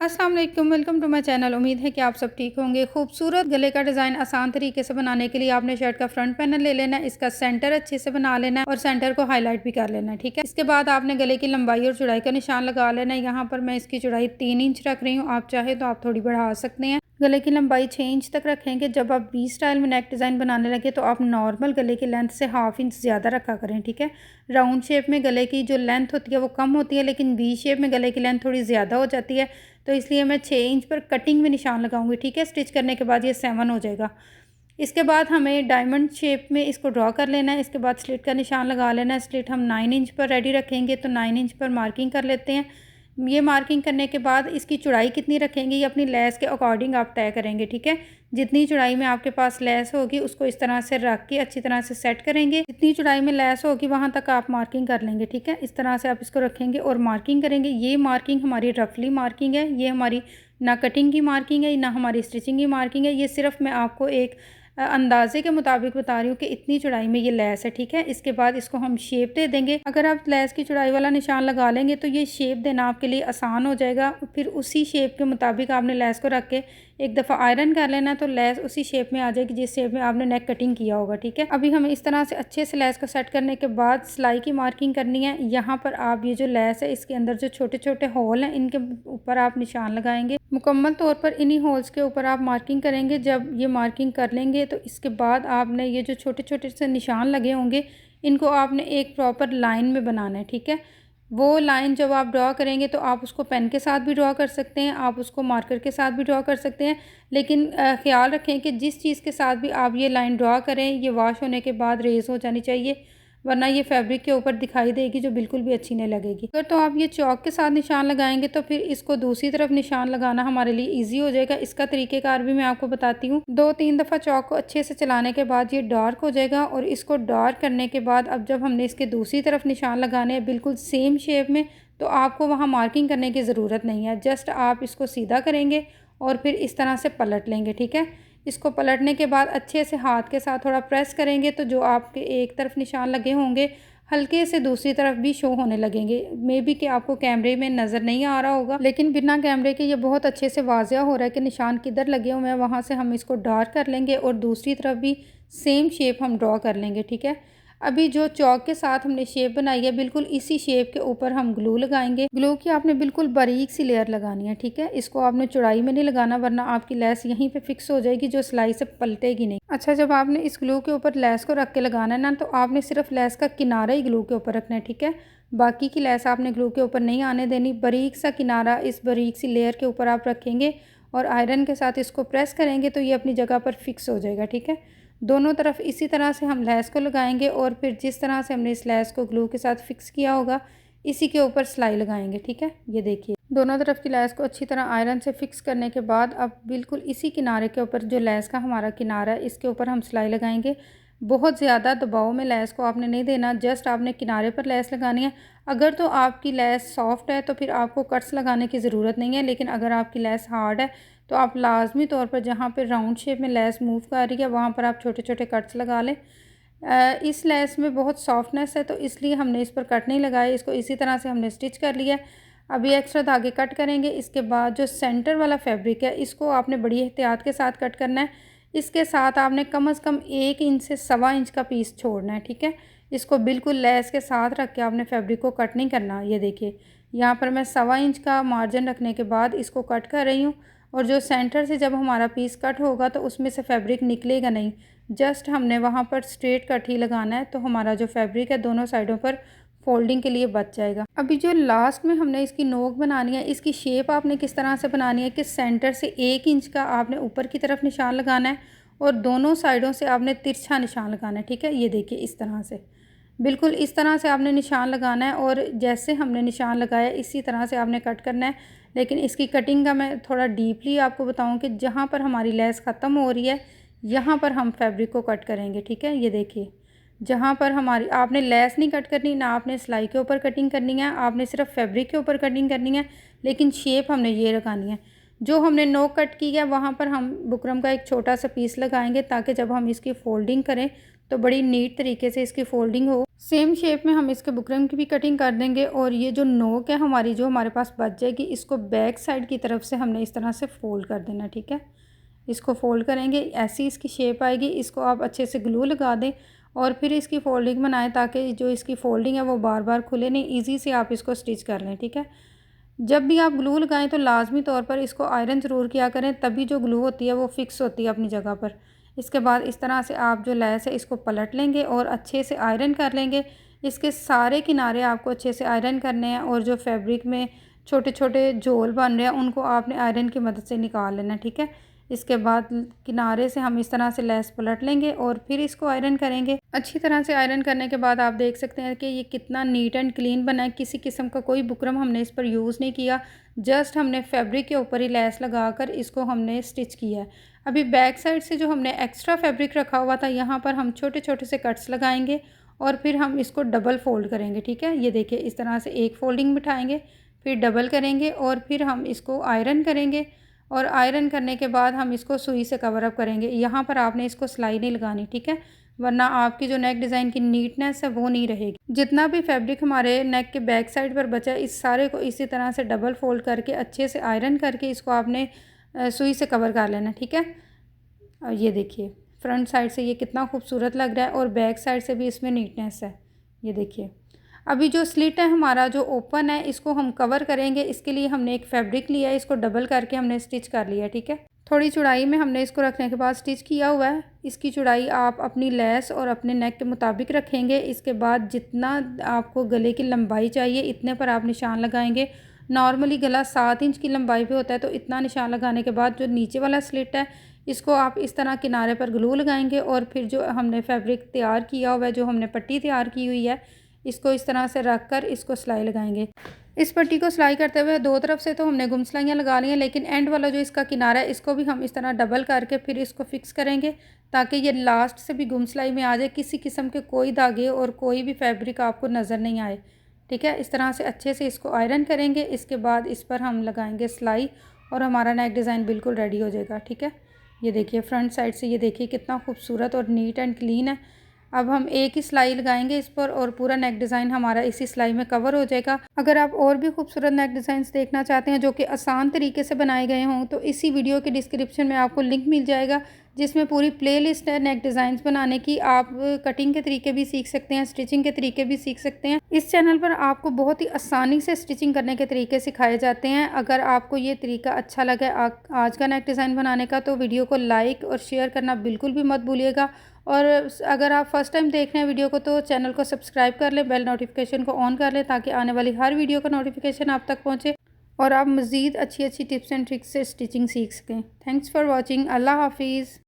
अस्सलाम वालेकुम, welcome to my channel. उम्मीद है कि आप सब ठीक होंगे। खूबसूरत गले का डिज़ाइन आसान तरीके से बनाने के लिए आपने शर्ट का फ्रंट पैनल ले लेना है, इसका सेंटर अच्छे से बना लेना है और सेंटर को हाईलाइट भी कर लेना है, ठीक है। इसके बाद आपने गले की लंबाई और चौड़ाई का निशान लगा लेना है। यहाँ पर मैं इसकी चौड़ाई 3 इंच रख रही हूँ, आप चाहे तो आप थोड़ी बढ़ा सकते हैं। गले की लंबाई 6 इंच तक रखेंगे। जब आप वी स्टाइल में नेक डिज़ाइन बनाने लगे तो आप नॉर्मल गले की लेंथ से हाफ इंच ज़्यादा रखा करें, ठीक है। राउंड शेप में गले की जो लेंथ होती है वो कम होती है, लेकिन वी शेप में गले की लेंथ थोड़ी ज़्यादा हो जाती है, तो इसलिए मैं 6 इंच पर कटिंग में निशान लगाऊंगी, ठीक है। स्टिच करने के बाद ये 7 हो जाएगा। इसके बाद हमें डायमंड शेप में इसको ड्रॉ कर लेना है। इसके बाद स्लिट का निशान लगा लेना है। स्लिट हम 9 इंच पर रेडी रखेंगे, तो 9 इंच पर मार्किंग कर लेते हैं। ये मार्किंग करने के बाद इसकी चौड़ाई कितनी रखेंगे ये अपनी लेस के अकॉर्डिंग आप तय करेंगे, ठीक है। जितनी चौड़ाई में आपके पास लेस होगी उसको इस तरह से रख के अच्छी तरह से सेट करेंगे। जितनी चौड़ाई में लेस होगी वहाँ तक आप मार्किंग कर लेंगे, ठीक है। इस तरह से आप इसको रखेंगे और मार्किंग करेंगे। ये मार्किंग हमारी रफली मार्किंग है, ये हमारी ना कटिंग की मार्किंग है ना हमारी स्टिचिंग की मार्किंग है। ये सिर्फ मैं आपको एक अंदाजे के मुताबिक बता रही हूँ कि इतनी चौड़ाई में ये लेस है, ठीक है। इसके बाद इसको हम शेप दे देंगे। अगर आप लेस की चौड़ाई वाला निशान लगा लेंगे तो ये शेप देना आपके लिए आसान हो जाएगा। फिर उसी शेप के मुताबिक आपने लेस को रख के एक दफ़ा आयरन कर लेना, तो लेस उसी शेप में आ जाएगी जिस शेप में आपने नेक कटिंग किया होगा, ठीक है। अभी हमें इस तरह से अच्छे से लेस को सेट करने के बाद सिलाई की मार्किंग करनी है। यहाँ पर आप ये जो लेस है इसके अंदर जो छोटे छोटे होल हैं इनके ऊपर आप निशान लगाएंगे। मुकम्मल तौर पर इन्हीं होल्स के ऊपर आप मार्किंग करेंगे। जब ये मार्किंग कर लेंगे तो इसके बाद आपने ये जो छोटे छोटे से निशान लगे होंगे इनको आपने एक प्रॉपर लाइन में बनाना है, ठीक है। वो लाइन जब आप ड्रॉ करेंगे तो आप उसको पेन के साथ भी ड्रॉ कर सकते हैं, आप उसको मार्कर के साथ भी ड्रॉ कर सकते हैं, लेकिन ख़्याल रखें कि जिस चीज़ के साथ भी आप ये लाइन ड्रॉ करें ये वॉश होने के बाद रेज़ हो जानी चाहिए, वरना ये फैब्रिक के ऊपर दिखाई देगी जो बिल्कुल भी अच्छी नहीं लगेगी। अगर तो आप ये चौक के साथ निशान लगाएंगे तो फिर इसको दूसरी तरफ निशान लगाना हमारे लिए इजी हो जाएगा। इसका तरीक़ेकार भी मैं आपको बताती हूँ। 2-3 दफ़ा चौक को अच्छे से चलाने के बाद ये डार्क हो जाएगा और इसको डार्क करने के बाद अब जब हमने इसके दूसरी तरफ निशान लगाने हैं बिल्कुल सेम शेप में, तो आपको वहाँ मार्किंग करने की ज़रूरत नहीं है। जस्ट आप इसको सीधा करेंगे और फिर इस तरह से पलट लेंगे, ठीक है। इसको पलटने के बाद अच्छे से हाथ के साथ थोड़ा प्रेस करेंगे तो जो आपके एक तरफ निशान लगे होंगे हल्के से दूसरी तरफ भी शो होने लगेंगे। मे बी कि आपको कैमरे में नज़र नहीं आ रहा होगा, लेकिन बिना कैमरे के ये बहुत अच्छे से वाज़िया हो रहा है कि निशान किधर लगे हुए हैं। वहाँ से हम इसको डार्क कर लेंगे और दूसरी तरफ भी सेम शेप हम ड्रॉ कर लेंगे, ठीक है। अभी जो चौक के साथ हमने शेप बनाई है बिल्कुल इसी शेप के ऊपर हम ग्लू लगाएंगे। ग्लू की आपने बिल्कुल बारीक सी लेयर लगानी है, ठीक है। इसको आपने चौड़ाई में नहीं लगाना वरना आपकी लेस यहीं पे फिक्स हो जाएगी जो सिलाई से पलटेगी नहीं। अच्छा, जब आपने इस ग्लू के ऊपर लेस को रख के लगाना है ना तो आपने सिर्फ लेस का किनारा ही ग्लू के ऊपर रखना है, ठीक है। बाकी की लेस आपने ग्लू के ऊपर नहीं आने देनी। बारीक सा किनारा इस बारीक सी लेयर के ऊपर आप रखेंगे और आयरन के साथ इसको प्रेस करेंगे तो ये अपनी जगह पर फिक्स हो जाएगा, ठीक है। दोनों तरफ इसी तरह से हम लेस को लगाएंगे और फिर जिस तरह से हमने इस लेस को ग्लू के साथ फिक्स किया होगा इसी के ऊपर सिलाई लगाएंगे, ठीक है। ये देखिए दोनों तरफ की लेस को अच्छी तरह आयरन से फिक्स करने के बाद अब बिल्कुल इसी किनारे के ऊपर जो लेस का हमारा किनारा है इसके ऊपर हम सिलाई लगाएंगे। बहुत ज़्यादा दबाव में लेस को आपने नहीं देना, जस्ट आपने किनारे पर लेस लगानी है। अगर तो आपकी लेस सॉफ्ट है तो फिर आपको कट्स लगाने की ज़रूरत नहीं है, लेकिन अगर आपकी लेस हार्ड है तो आप लाजमी तौर पर जहाँ पर राउंड शेप में लेस मूव कर रही है वहाँ पर आप छोटे छोटे कट्स लगा लें। इस लेस में बहुत सॉफ्टनेस है तो इसलिए हमने इस पर कट नहीं लगाए, इसको इसी तरह से हमने स्टिच कर लिया। अभी एक्स्ट्रा धागे कट करेंगे। इसके बाद जो सेंटर वाला फैब्रिक है इसको आपने बड़ी एहतियात के साथ कट करना है। इसके साथ आपने कम से कम 1 इंच से 1.25 इंच का पीस छोड़ना है, ठीक है। इसको बिल्कुल लेस के साथ रख के आपने फैब्रिक को कट नहीं करना। ये देखिए यहाँ पर मैं 1.25 इंच का मार्जिन रखने के बाद इसको कट कर रही हूँ और जो सेंटर से जब हमारा पीस कट होगा तो उसमें से फैब्रिक निकलेगा नहीं, जस्ट हमने वहाँ पर स्ट्रेट कट ही लगाना है तो हमारा जो फैब्रिक है दोनों साइडों पर फोल्डिंग के लिए बच जाएगा। अभी जो लास्ट में हमने इसकी नोक बनानी है इसकी शेप आपने किस तरह से बनानी है कि सेंटर से 1 इंच का आपने ऊपर की तरफ निशान लगाना है और दोनों साइडों से आपने तिरछा निशान लगाना है, ठीक है। ये देखिए इस तरह से बिल्कुल इस तरह से आपने निशान लगाना है और जैसे हमने निशान लगाया इसी तरह से आपने कट करना है। लेकिन इसकी कटिंग का मैं थोड़ा डीपली आपको बताऊं कि जहाँ पर हमारी लेस ख़त्म हो रही है यहाँ पर हम फैब्रिक को कट करेंगे, ठीक है। ये देखिए जहाँ पर हमारी आपने लेस नहीं कट करनी, ना आपने सिलाई के ऊपर कटिंग करनी है, आपने सिर्फ फैब्रिक के ऊपर कटिंग करनी है, लेकिन शेप हमने ये लगानी है। जो हमने नोक कट की है वहाँ पर हम बुकरम का एक छोटा सा पीस लगाएंगे ताकि जब हम इसकी फ़ोल्डिंग करें तो बड़ी नीट तरीके से इसकी फ़ोल्डिंग हो। सेम शेप में हम इसके बुकरम की भी कटिंग कर देंगे और ये जो नोक है हमारी जो हमारे पास बच जाएगी, इसको बैक साइड की तरफ से हमने इस तरह से फ़ोल्ड कर देना, ठीक है। इसको फ़ोल्ड करेंगे, ऐसी इसकी शेप आएगी। इसको आप अच्छे से ग्लू लगा दें और फिर इसकी फ़ोल्डिंग बनाएं ताकि जो इसकी फ़ोल्डिंग है वो बार बार खुले नहीं, ईज़ी से आप इसको स्टिच कर लें, ठीक है। जब भी आप ग्लू लगाएं तो लाजमी तौर पर इसको आयरन ज़रूर किया करें, तभी जो ग्लू होती है वो फ़िक्स होती है अपनी जगह पर। इसके बाद इस तरह से आप जो लैस है इसको पलट लेंगे और अच्छे से आयरन कर लेंगे। इसके सारे किनारे आपको अच्छे से आयरन करने हैं और जो फैब्रिक में छोटे छोटे झोल बन रहे हैं उनको आपने आयरन की मदद से निकाल लेना, ठीक है। इसके बाद किनारे से हम इस तरह से लेस पलट लेंगे और फिर इसको आयरन करेंगे। अच्छी तरह से आयरन करने के बाद आप देख सकते हैं कि ये कितना नीट एंड क्लीन बना है। किसी किस्म का कोई बुकरम हमने इस पर यूज़ नहीं किया, जस्ट हमने फैब्रिक के ऊपर ही लेस लगाकर इसको हमने स्टिच किया है। अभी बैक साइड से जो हमने एक्स्ट्रा फैब्रिक रखा हुआ था, यहाँ पर हम छोटे छोटे से कट्स लगाएंगे और फिर हम इसको डबल फोल्ड करेंगे, ठीक है। ये देखिए इस तरह से एक फोल्डिंग बिठाएंगे, फिर डबल करेंगे और फिर हम इसको आयरन करेंगे और आयरन करने के बाद हम इसको सुई से कवर अप करेंगे। यहाँ पर आपने इसको सिलाई नहीं लगानी, ठीक है, वरना आपकी जो नेक डिज़ाइन की नीटनेस है वो नहीं रहेगी। जितना भी फैब्रिक हमारे नेक के बैक साइड पर बचा है, इस सारे को इसी तरह से डबल फोल्ड करके अच्छे से आयरन करके इसको आपने सुई से कवर कर लेना, ठीक है। और ये देखिए फ्रंट साइड से ये कितना खूबसूरत लग रहा है और बैक साइड से भी इसमें नीटनेस है। ये देखिए अभी जो स्लिट है हमारा जो ओपन है इसको हम कवर करेंगे। इसके लिए हमने एक फैब्रिक लिया है, इसको डबल करके हमने स्टिच कर लिया, ठीक है। थोड़ी चौड़ाई में हमने इसको रखने के बाद स्टिच किया हुआ है। इसकी चौड़ाई आप अपनी लेस और अपने नेक के मुताबिक रखेंगे। इसके बाद जितना आपको गले की लंबाई चाहिए इतने पर आप निशान लगाएंगे। नॉर्मली गला 7 इंच की लंबाई पे होता है, तो इतना निशान लगाने के बाद जो नीचे वाला स्लिट है इसको आप इस तरह किनारे पर ग्लू लगाएंगे और फिर जो हमने फैब्रिक तैयार किया हुआ है, जो हमने पट्टी तैयार की हुई है, इसको इस तरह से रख कर इसको सिलाई लगाएंगे। इस पट्टी को सिलाई करते हुए दो तरफ से तो हमने गुम सिलाइयाँ लगा ली हैं, लेकिन एंड वाला जो इसका किनारा है इसको भी हम इस तरह डबल करके फिर इसको फिक्स करेंगे ताकि ये लास्ट से भी गुम सिलाई में आ जाए, किसी किस्म के कोई धागे और कोई भी फैब्रिक आपको नज़र नहीं आए, ठीक है। इस तरह से अच्छे से इसको आयरन करेंगे। इसके बाद इस पर हम लगाएंगे सिलाई और हमारा नेक डिज़ाइन बिल्कुल रेडी हो जाएगा, ठीक है। ये देखिए फ्रंट साइड से ये देखिए कितना खूबसूरत और नीट एंड क्लीन है। अब हम एक ही सिलाई लगाएंगे इस पर और पूरा नेक डिज़ाइन हमारा इसी सिलाई में कवर हो जाएगा। अगर आप और भी खूबसूरत नेक डिज़ाइंस देखना चाहते हैं जो कि आसान तरीके से बनाए गए हों, तो इसी वीडियो के डिस्क्रिप्शन में आपको लिंक मिल जाएगा जिसमें पूरी प्लेलिस्ट है नेक डिज़ाइंस बनाने की। आप कटिंग के तरीके भी सीख सकते हैं, स्टिचिंग के तरीके भी सीख सकते हैं। इस चैनल पर आपको बहुत ही आसानी से स्टिचिंग करने के तरीके सिखाए जाते हैं। अगर आपको ये तरीका अच्छा लगा आज का नेक डिज़ाइन बनाने का, तो वीडियो को लाइक और शेयर करना बिल्कुल भी मत भूलिएगा। और अगर आप फर्स्ट टाइम देख रहे हैं वीडियो को, तो चैनल को सब्सक्राइब कर लें, बेल नोटिफिकेशन को ऑन कर लें ताकि आने वाली हर वीडियो का नोटिफिकेशन आप तक पहुंचे और आप मज़ीद अच्छी अच्छी टिप्स एंड ट्रिक्स से स्टिचिंग सीख सकें। Thanks for watching. अल्लाह हाफिज़।